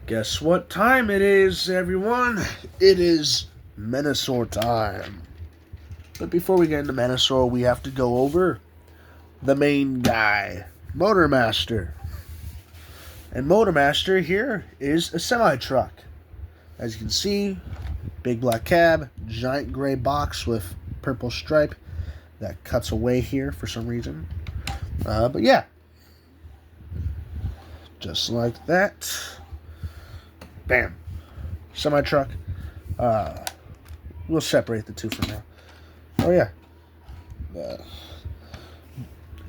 Guess what time it is, everyone? It is Menasor time. But before we get into Menasor, we have to go over the main guy, Motormaster. And Motormaster here is a semi-truck. As you can see, big black cab, giant gray box with purple stripe that cuts away here for some reason. But yeah, just like that. Bam. Semi-truck. We'll separate the two for now. Oh, yeah. The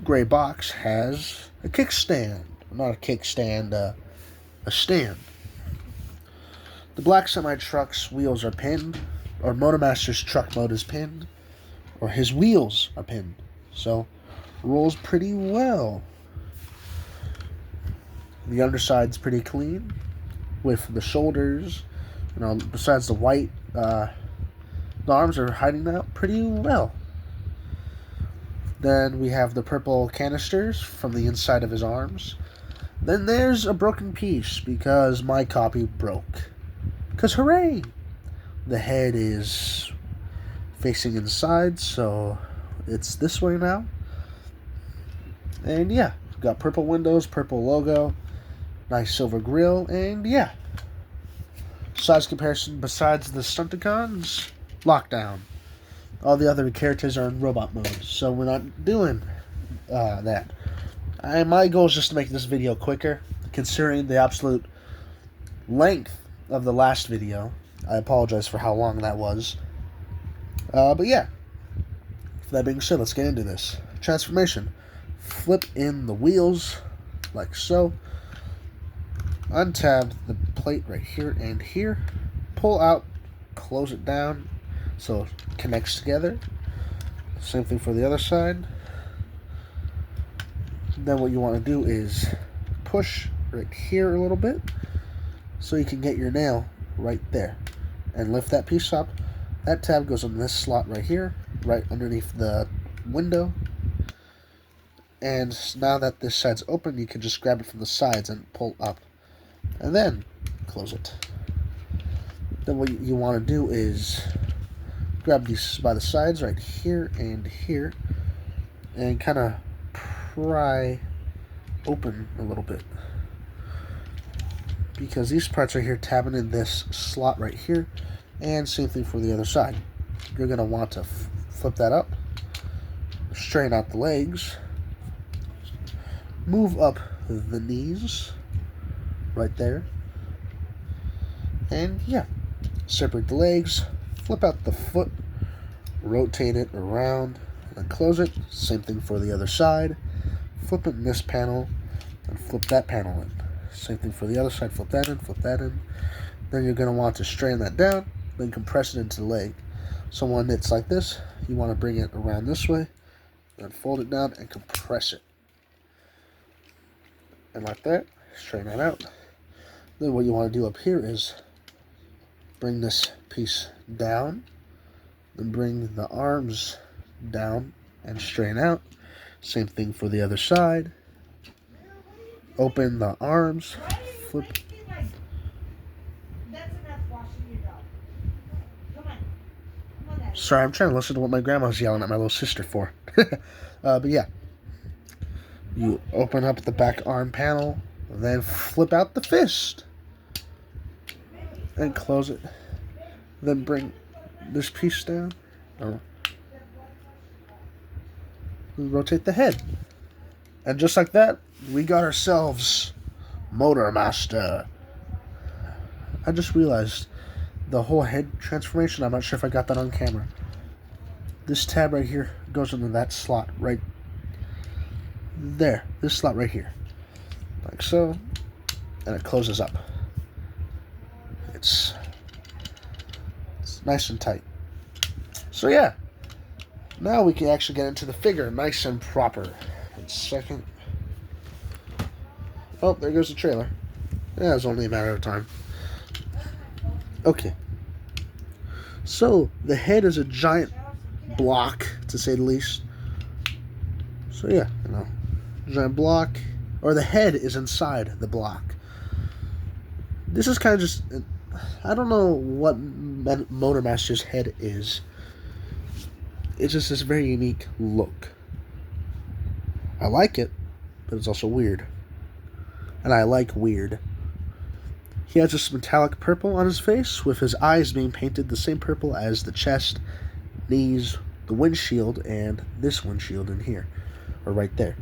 gray box has a kickstand. Not a kickstand, a stand. The black semi-truck's wheels are pinned, or Motormaster's truck mode is pinned, or his wheels are pinned. So, rolls pretty well. The underside's pretty clean, with the shoulders, besides the white, the arms are hiding out pretty well. Then we have the purple canisters from the inside of his arms. Then there's a broken piece because my copy broke. Because hooray! The head is facing inside, so it's this way now. And yeah, we've got purple windows, purple logo, nice silver grille, and yeah. Size comparison besides the Stunticons, lockdown. All the other characters are in robot mode, so we're not doing that. My goal is just to make this video quicker, considering the absolute length of the last video. I apologize for how long that was. But yeah, with that being said, let's get into this. Transformation. Flip in the wheels, like so. Untab the plate right here and here. Pull out, close it down so it connects together. Same thing for the other side. Then what you want to do is push right here a little bit so you can get your nail right there. And lift that piece up. That tab goes in this slot right here, right underneath the window. And now that this side's open, you can just grab it from the sides and pull up. And then close it. Then what you want to do is grab these by the sides right here and here and kind of pry open a little bit, because these parts right here tabbing in this slot right here, and same thing for the other side. You're going to want to flip that up, straighten out the legs, move up the knees right there, and yeah, separate the legs, flip out the foot, rotate it around, and close it. Same thing for the other side. Flip it in this panel, and flip that panel in. Same thing for the other side. Flip that in, flip that in. Then you're going to want to straighten that down, then compress it into the leg. So when it's like this, you want to bring it around this way, then fold it down and compress it. And like that, straighten that out. Then what you want to do up here is bring this piece down, then bring the arms down and straighten out. Same thing for the other side. Open the arms, flip. Sorry, I'm trying to listen to what my grandma's yelling at my little sister for. But yeah, you open up the back arm panel, then flip out the fist and close it. Then bring this piece down. Rotate the head. And just like that, we got ourselves Motormaster. I just realized the whole head transformation, I'm not sure if I got that on camera. This tab right here goes into that slot right there. This slot right here. Like so. And it closes up. It's nice and tight. So yeah. Now we can actually get into the figure nice and proper. One second. Oh, there goes the trailer. Yeah, it was only a matter of time. Okay. So, the head is a giant block, to say the least. So, yeah, giant block. Or the head is inside the block. This is kind of just... I don't know what Motormaster's head is. It's just this very unique look. I like it, but it's also weird. And I like weird. He has this metallic purple on his face, with his eyes being painted the same purple as the chest, knees, the windshield, and this windshield in here. Or right there.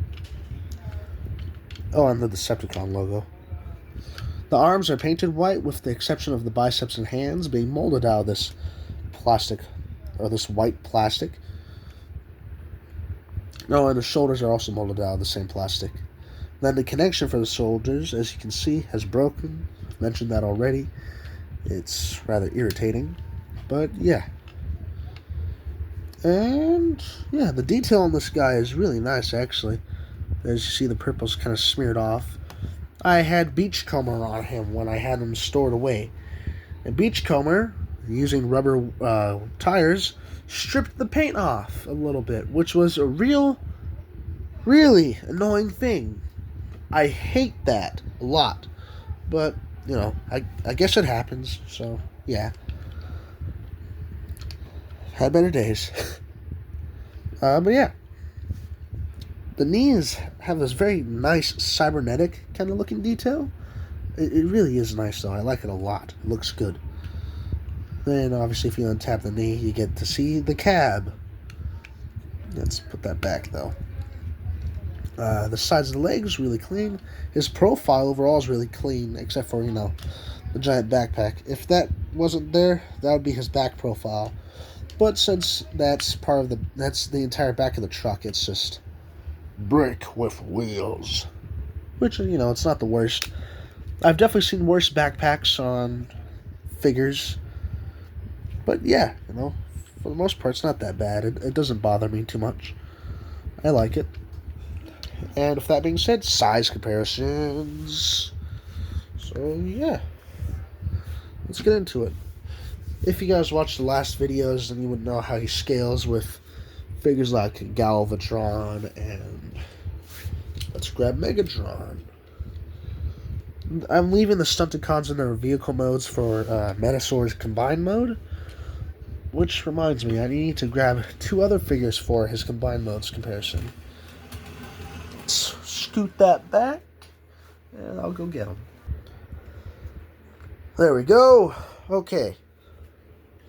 Oh, and the Decepticon logo. The arms are painted white, with the exception of the biceps and hands being molded out of this plastic, or this white plastic. Oh, and the shoulders are also molded out of the same plastic. Then the connection for the shoulders, as you can see, has broken. I've mentioned that already. It's rather irritating, but yeah. And yeah, the detail on this guy is really nice, actually. As you see, the purple's kind of smeared off. I had Beachcomber on him when I had him stored away. And Beachcomber, using rubber tires, stripped the paint off a little bit, which was a really annoying thing. I hate that a lot. But, you know, I guess it happens, so yeah. Had better days. But yeah. The knees have this very nice cybernetic kind of looking detail. It really is nice, though. I like it a lot. It looks good. Then, obviously, if you untap the knee, you get to see the cab. Let's put that back, though. The sides of the legs, really clean. His profile overall is really clean, except for, you know, the giant backpack. If that wasn't there, that would be his back profile. But since that's the entire back of the truck, it's just brick with wheels. Which, you know, it's not the worst. I've definitely seen worse backpacks on figures. But yeah, you know, for the most part, it's not that bad. It doesn't bother me too much. I like it. And with that being said, size comparisons. So yeah, let's get into it. If you guys watched the last videos, then you would know how he scales with figures like Galvatron and let's grab Megatron. I'm leaving the Stunticons in their vehicle modes for Menasor's combined mode. Which reminds me, I need to grab 2 other figures for his combined modes comparison. Let's scoot that back, and I'll go get them. There we go. Okay.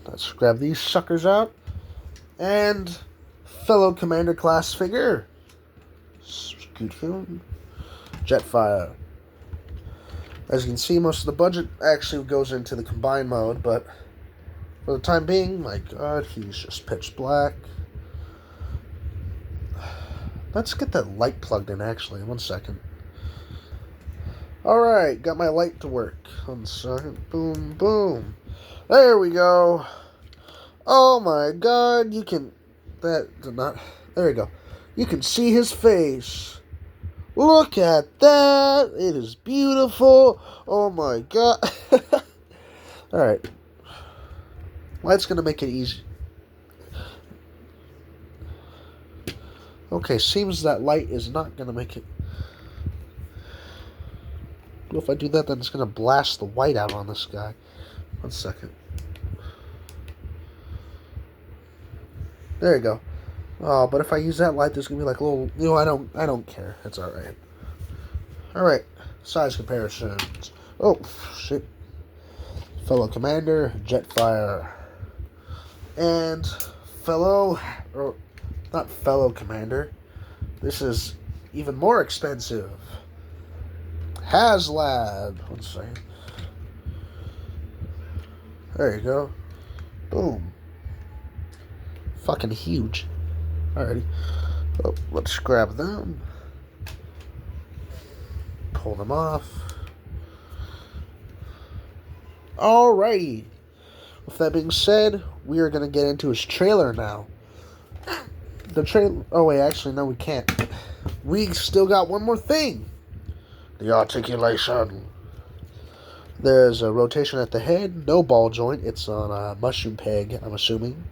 Let's grab these suckers out. And fellow Commander class figure. Scoot him. Jetfire. As you can see, most of the budget actually goes into the combined mode, but for the time being, my god, he's just pitch black. Let's get that light plugged in, actually. 1 second. Alright, got my light to work. 1 second. Boom, boom. There we go. Oh my god, you can... That did not... There we go. You can see his face. Look at that. It is beautiful. Oh my god. Alright. Light's going to make it easy. Okay, seems that light is not going to make it... Well, if I do that, then it's going to blast the white out on this guy. 1 second. There you go. Oh, but if I use that light, there's going to be like a little... You know, I don't care. It's alright. Alright. Size comparisons. Oh, shit. Fellow Commander, Jetfire. And fellow... Or, not fellow Commander. This is even more expensive. HasLab. 1 second. There you go. Boom. Fucking huge. Alrighty. Oh, let's grab them. Pull them off. Alrighty. With that being said, we are going to get into his trailer now. The trailer... Oh, wait, actually, no, we can't. We still got one more thing. The articulation. There's a rotation at the head. No ball joint. It's on a mushroom peg, I'm assuming.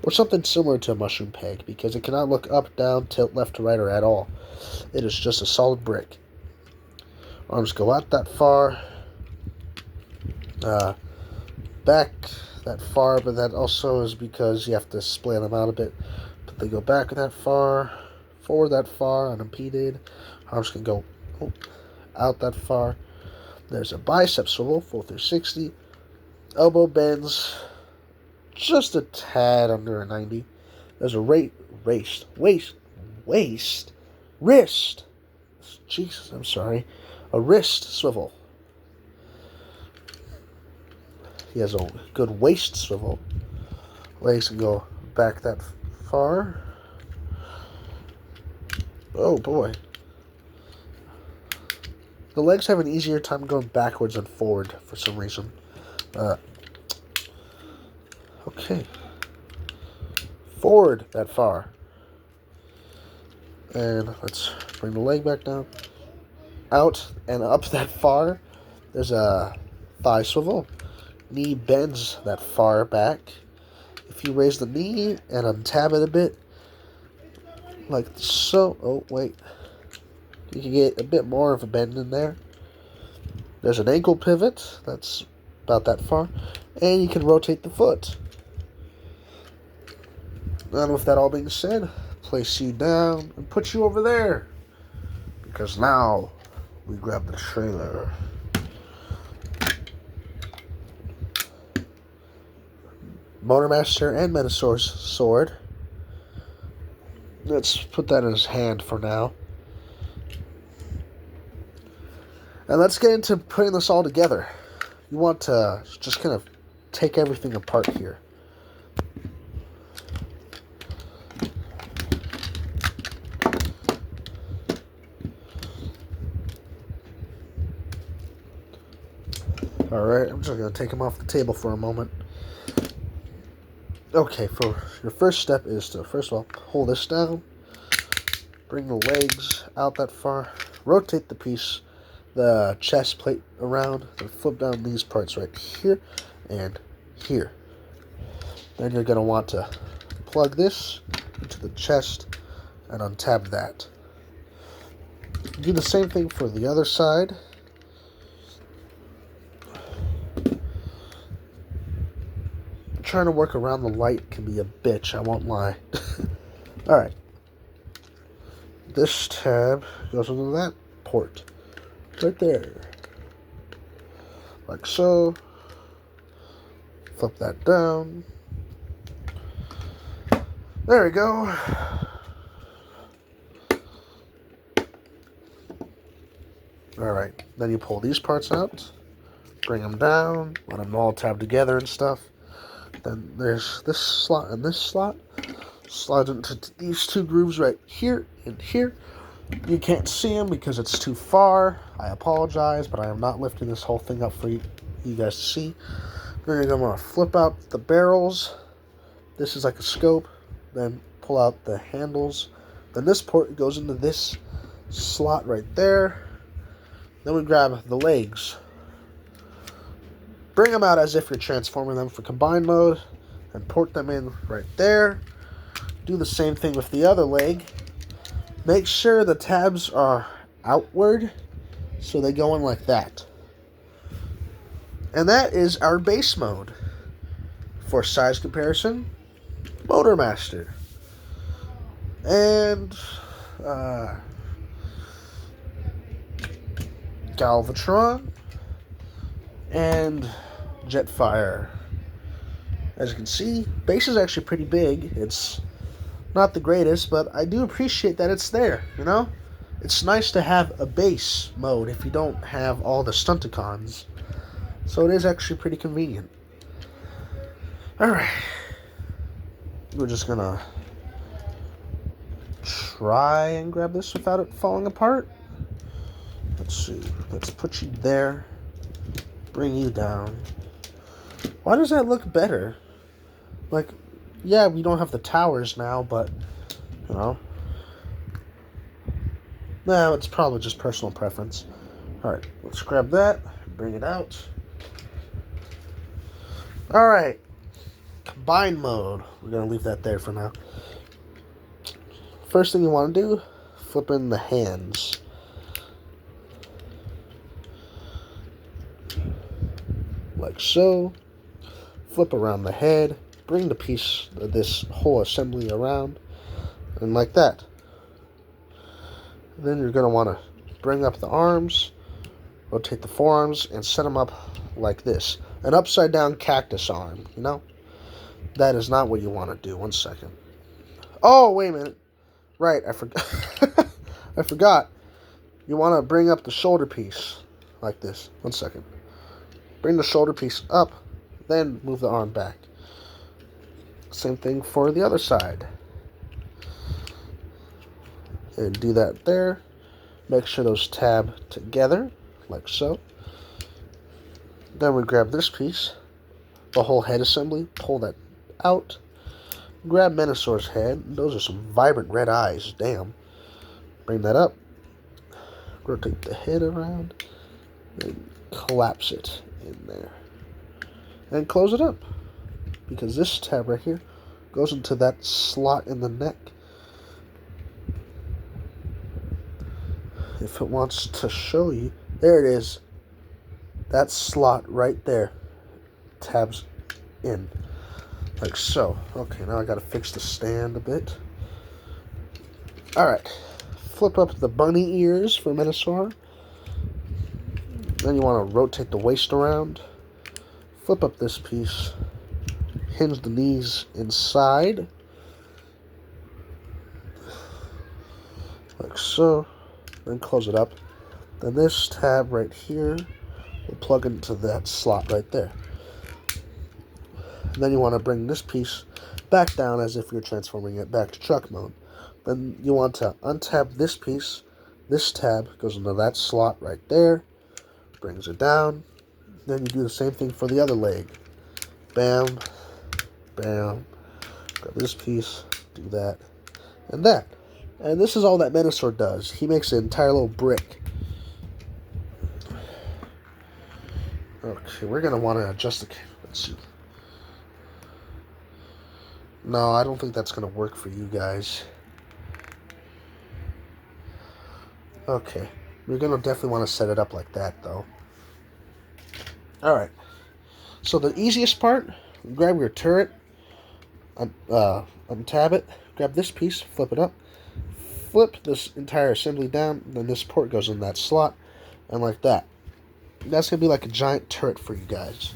Or something similar to a mushroom peg, because it cannot look up, down, tilt, left to right, or at all. It is just a solid brick. Arms go out that far. back that far, but that also is because you have to split them out a bit. But they go back that far, forward that far, unimpeded. Arms can go out that far. There's a bicep swivel, full 360. Elbow bends just a tad under a 90. There's a wrist. Jesus, I'm sorry. A wrist swivel. He has a good waist swivel. Legs can go back that far. Oh boy. The legs have an easier time going backwards than forward for some reason. Okay. Forward that far. And let's bring the leg back down. Out and up that far. There's a thigh swivel. Knee bends that far back. If you raise the knee and untab it a bit, like so. Oh, wait. You can get a bit more of a bend in there. There's an ankle pivot. That's about that far. And you can rotate the foot. And with that all being said, place you down and put you over there. Because now we grab the trailer. Motormaster and Menasor's sword. Let's put that in his hand for now. And let's get into putting this all together. You want to just kind of take everything apart here. Alright, I'm just going to take them off the table for a moment. Okay, for your first step is to, first of all, hold this down. Bring the legs out that far. Rotate the piece, the chest plate around. And flip down these parts right here and here. Then you're going to want to plug this into the chest and untab that. Do the same thing for the other side. Trying to work around the light can be a bitch, I won't lie. Alright. This tab goes into that port. Right there. Like so. Flip that down. There we go. Alright. Then you pull these parts out. Bring them down. Let them all tab together and stuff. Then there's this slot and this slot. Slide into these two grooves right here and here. You can't see them because it's too far. I apologize, but I am not lifting this whole thing up for you guys to see. Then you're going to flip out the barrels. This is like a scope. Then pull out the handles. Then this port goes into this slot right there. Then we grab the legs. Bring them out as if you're transforming them for combined mode, and port them in right there. Do the same thing with the other leg. Make sure the tabs are outward, so they go in like that. And that is our base mode. For size comparison, Motormaster. And Galvatron. And Jetfire. As you can see, base is actually pretty big. It's not the greatest, but I do appreciate that it's there, you know? It's nice to have a base mode if you don't have all the Stunticons. So it is actually pretty convenient. Alright. We're just gonna try and grab this without it falling apart. Let's see. Let's put you there. Bring you down. Why does that look better? Like, yeah, we don't have the towers now, but, you know. No, it's probably just personal preference. Alright, let's grab that. Bring it out. Alright. Combine mode. We're going to leave that there for now. First thing you want to do, flip in the hands. like so. Flip around the head, bring the piece of this whole assembly around, and like that. Then you're going to want to bring up the arms, rotate the forearms, and set them up like this. An upside down cactus arm, you know? That is not what you want to do. 1 second. Oh, wait a minute. Right, I forgot. I forgot. You want to bring up the shoulder piece like this. 1 second. Bring the shoulder piece up, then move the arm back. Same thing for the other side. And do that there. Make sure those tab together, like so. Then we grab this piece, the whole head assembly, pull that out. Grab Menasor's head. Those are some vibrant red eyes, damn. Bring that up. Rotate the head around. And collapse it in there. And close it up. Because this tab right here goes into that slot in the neck. If it wants to show you, there it is. That slot right there tabs in. Like so. Okay, now I gotta fix the stand a bit. Alright. Flip up the bunny ears for Menasor. Then you want to rotate the waist around. Flip up this piece. Hinge the knees inside. Like so. Then close it up. Then this tab right here will plug into that slot right there. And then you want to bring this piece back down as if you're transforming it back to truck mode. Then you want to untab this piece. This tab goes into that slot right there. Brings it down. Then you do the same thing for the other leg. Bam. Bam. Grab this piece. Do that. And that. And this is all that Menasor does. He makes an entire little brick. Okay, we're going to want to adjust the camera. Let's see. No, I don't think that's going to work for you guys. Okay. We're going to definitely want to set it up like that, though. Alright. So the easiest part, grab your turret, untab it, grab this piece, flip it up, flip this entire assembly down, then this port goes in that slot, and like that. That's going to be like a giant turret for you guys.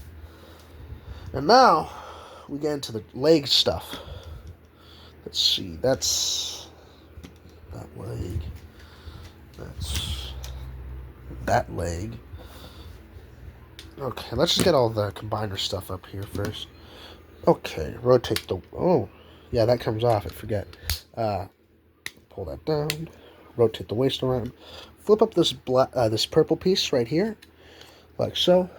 And now, we get into the leg stuff. Let's see, that's that leg. That's that leg. Okay, let's just get all the combiner stuff up here first. Okay, rotate the... Oh, yeah, that comes off, I forget. Pull that down. Rotate the waist around. Flip up this this purple piece right here. Like so.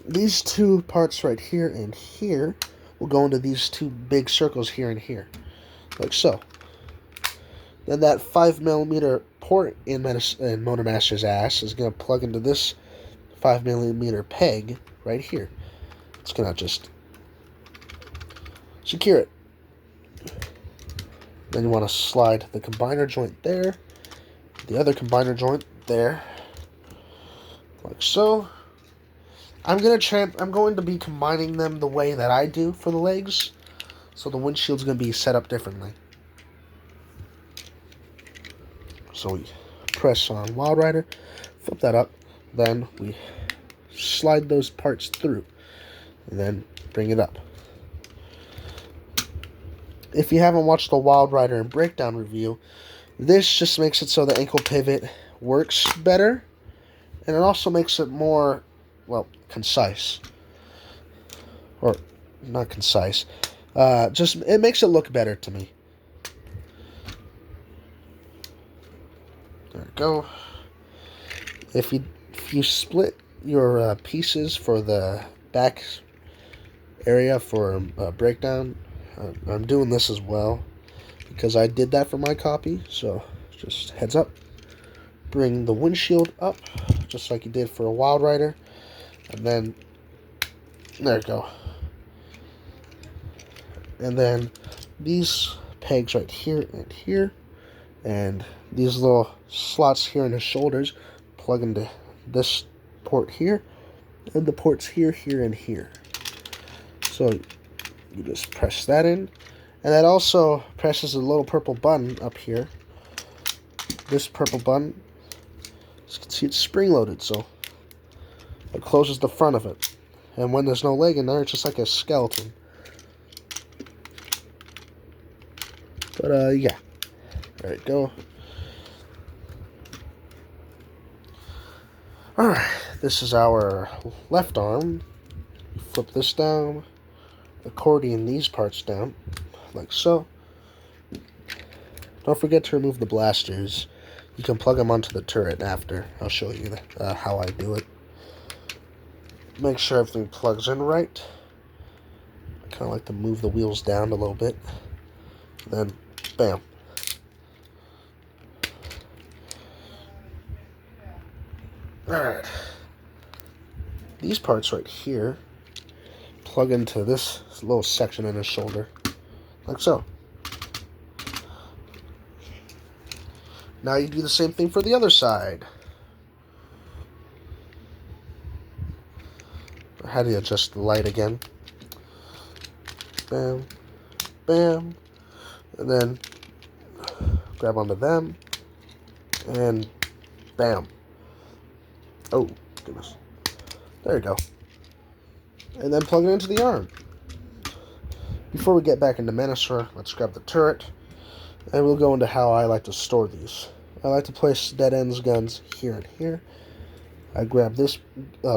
These two parts right here and here will go into these two big circles here and here. Like so. Then that 5mm port in Motormaster's ass is going to plug into this 5mm peg right here. It's going to just secure it. Then you want to slide the combiner joint there, the other combiner joint there, like so. I'm going to be combining them the way that I do for the legs, so the windshield's going to be set up differently. So we press on Wild Rider, flip that up, then we slide those parts through, and then bring it up. If you haven't watched the Wild Rider and Breakdown review, this just makes it so the ankle pivot works better, and it also makes it more, well, concise. Or, not concise. Just, it makes it look better to me. There we go. If you split your pieces for the back area for breakdown, I'm doing this as well because I did that for my copy. So just heads up. Bring the windshield up just like you did for a Wild Rider, and then there you go. And then these pegs right here and here, and these little slots here in his shoulders plug into this port here, and the ports here, here, and here. So you just press that in, and that also presses a little purple button up here. This purple button, as you can see, it's spring-loaded, so it closes the front of it. And when there's no leg in there, it's just like a skeleton. But, yeah. There you go. Alright, this is our left arm. Flip this down. Accordion these parts down, like so. Don't forget to remove the blasters. You can plug them onto the turret after. I'll show you how I do it. Make sure everything plugs in right. I kind of like to move the wheels down a little bit. Then, bam. Alright. These parts right here plug into this little section in his shoulder, like so. Now you do the same thing for the other side. How do you adjust the light again? Bam, bam, and then grab onto them, and bam. Oh, goodness. There you go. And then plug it into the arm. Before we get back into Menasor, let's grab the turret, and we'll go into how I like to store these. I like to place dead ends guns here and here. I grab this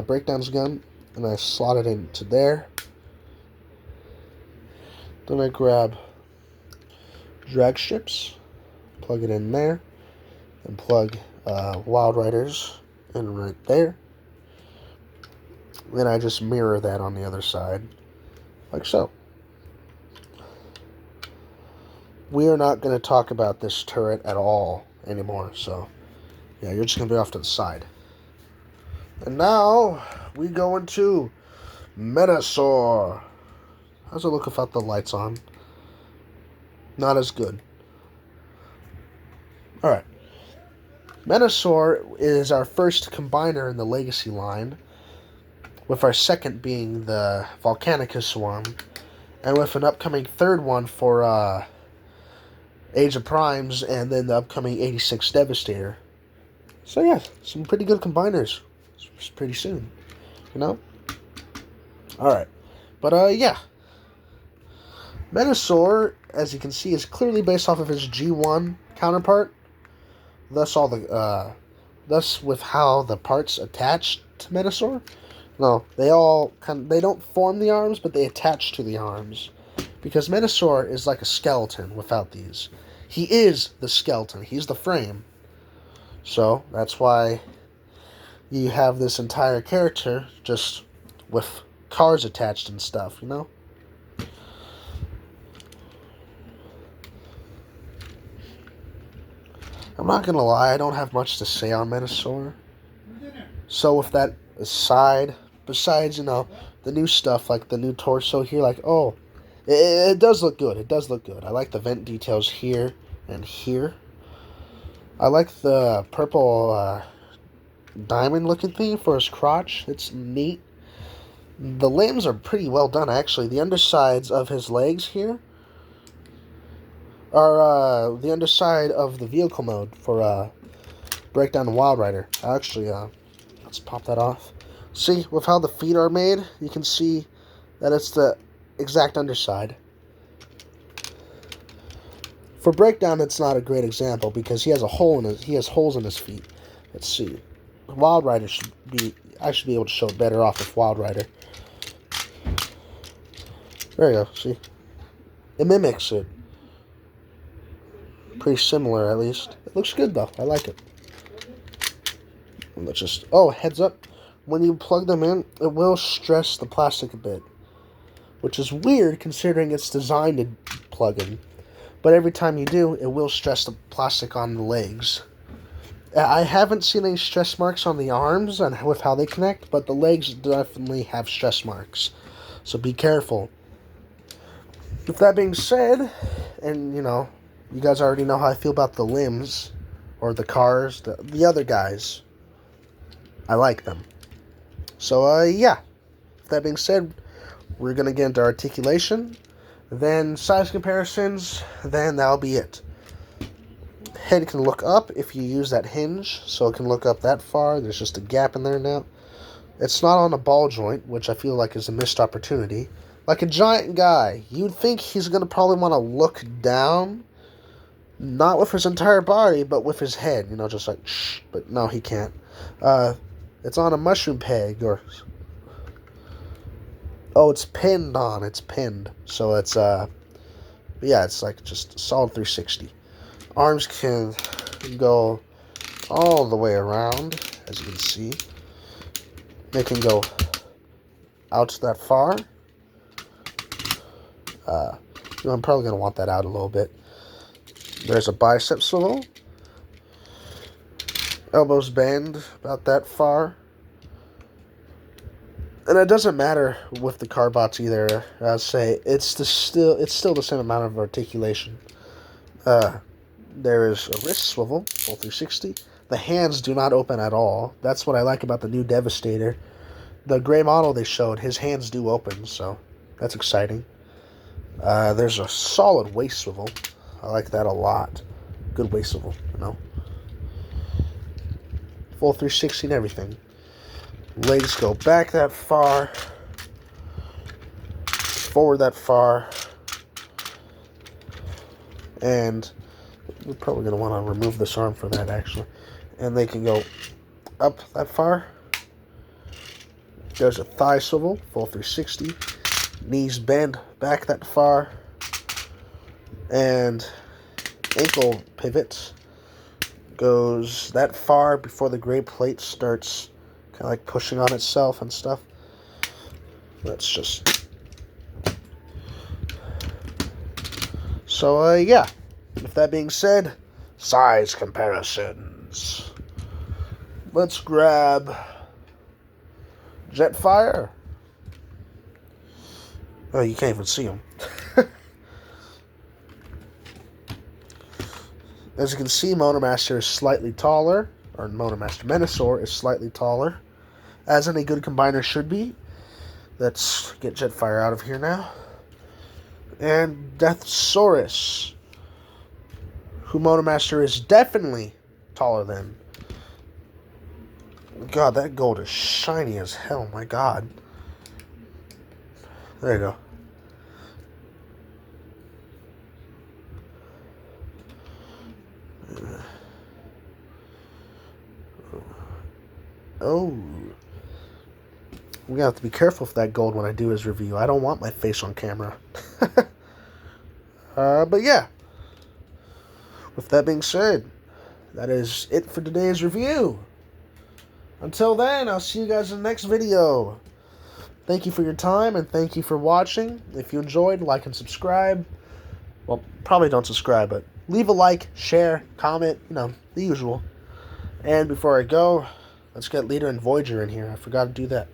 breakdowns gun, and I slot it into there. Then I grab drag strips, plug it in there, and plug Wild Riders in right there. Then I just mirror that on the other side, like so. We are not going to talk about this turret at all anymore, so yeah, you're just going to be off to the side. And now we go into Menasor. How's it look without the lights on? Not as good. Alright. Menasor is our first combiner in the Legacy line, with our second being the Volcanicus one, and with an upcoming third one for Age of Primes, and then the upcoming 86 Devastator. So yeah, some pretty good combiners. It's pretty soon, you know? Alright. But yeah. Menasor, as you can see, is clearly based off of his G1 counterpart. Thus with how the parts attach to Menasor. No, they don't form the arms, but they attach to the arms. Because Menasor is like a skeleton without these. He is the skeleton. He's the frame. So, that's why you have this entire character just with cars attached and stuff, you know? I'm not gonna lie, I don't have much to say on Menasor. So with that aside, besides, you know, the new stuff, like the new torso here, like, oh, it does look good. It does look good. I like the vent details here and here. I like the purple diamond-looking thing for his crotch. It's neat. The limbs are pretty well done, actually. The undersides of his legs here are the underside of the vehicle mode for Breakdown and Wild Rider. Actually, let's pop that off. See, with how the feet are made, you can see that it's the exact underside. For Breakdown, it's not a great example because he has holes in his feet. Let's see. Wild Rider I should be able to show it better off with Wild Rider. There you go, see? It mimics it. Pretty similar, at least. It looks good, though. I like it. And let's just... Oh, heads up. When you plug them in, it will stress the plastic a bit. Which is weird, considering it's designed to plug in. But every time you do, it will stress the plastic on the legs. I haven't seen any stress marks on the arms and with how they connect, but the legs definitely have stress marks. So be careful. With that being said, and, you know, you guys already know how I feel about the limbs, or the cars, the other guys. I like them. So, yeah. With that being said, we're going to get into articulation, then size comparisons, then that'll be it. Head can look up if you use that hinge, so it can look up that far. There's just a gap in there now. It's not on a ball joint, which I feel like is a missed opportunity. Like a giant guy, you'd think he's going to probably want to look down, not with his entire body, but with his head, just like, shh, but no, he can't. It's on a mushroom peg, or... Oh, it's pinned on. It's pinned. So it's, yeah, it's like just a solid 360. Arms can go all the way around, as you can see. They can go out that far. I'm probably going to want that out a little bit. There's a bicep swivel. Elbows bend about that far. And it doesn't matter with the carbots either. I'll say it's still the same amount of articulation. There is a wrist swivel, full 360. The hands do not open at all. That's what I like about the new Devastator. The gray model they showed, his hands do open, so that's exciting. There's a solid waist swivel. I like that a lot. Good waist swivel, Full 360 and everything. Legs go back that far, forward that far, and we're probably going to want to remove this arm for that, actually. And they can go up that far. There's a thigh swivel, full 360. Knees bend back that far. And ankle pivots goes that far before the gray plate starts kind of like pushing on itself and stuff. That's just... So, yeah. With that being said, size comparisons. Let's grab Jetfire. Oh, you can't even see him. As you can see, Motormaster is slightly taller, or Motormaster Menasor is slightly taller, as any good combiner should be. Let's get Jetfire out of here now. And Deathsaurus, who Motormaster is definitely taller than. God, that gold is shiny as hell, my God. There you go. Oh. We're going to have to be careful with that gold when I do his review. I don't want my face on camera. But yeah. With that being said, that is it for today's review. Until then, I'll see you guys in the next video. Thank you for your time, and thank you for watching. If you enjoyed, like and subscribe. Well, probably don't subscribe, but leave a like, share, comment, the usual. And before I go, let's get Leader and Voyager in here. I forgot to do that.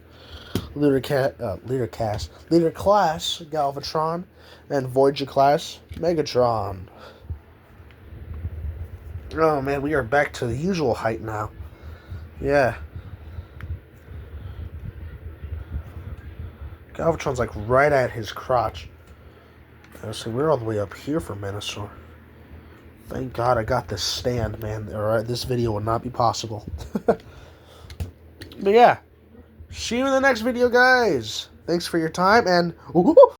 Leader Class Galvatron, and Voyager Class Megatron. Oh man, we are back to the usual height now. Yeah. Galvatron's like right at his crotch. So we're all the way up here for Menasor. Thank God I got this stand, man. Or this video would not be possible. But yeah. See you in the next video, guys. Thanks for your time, and...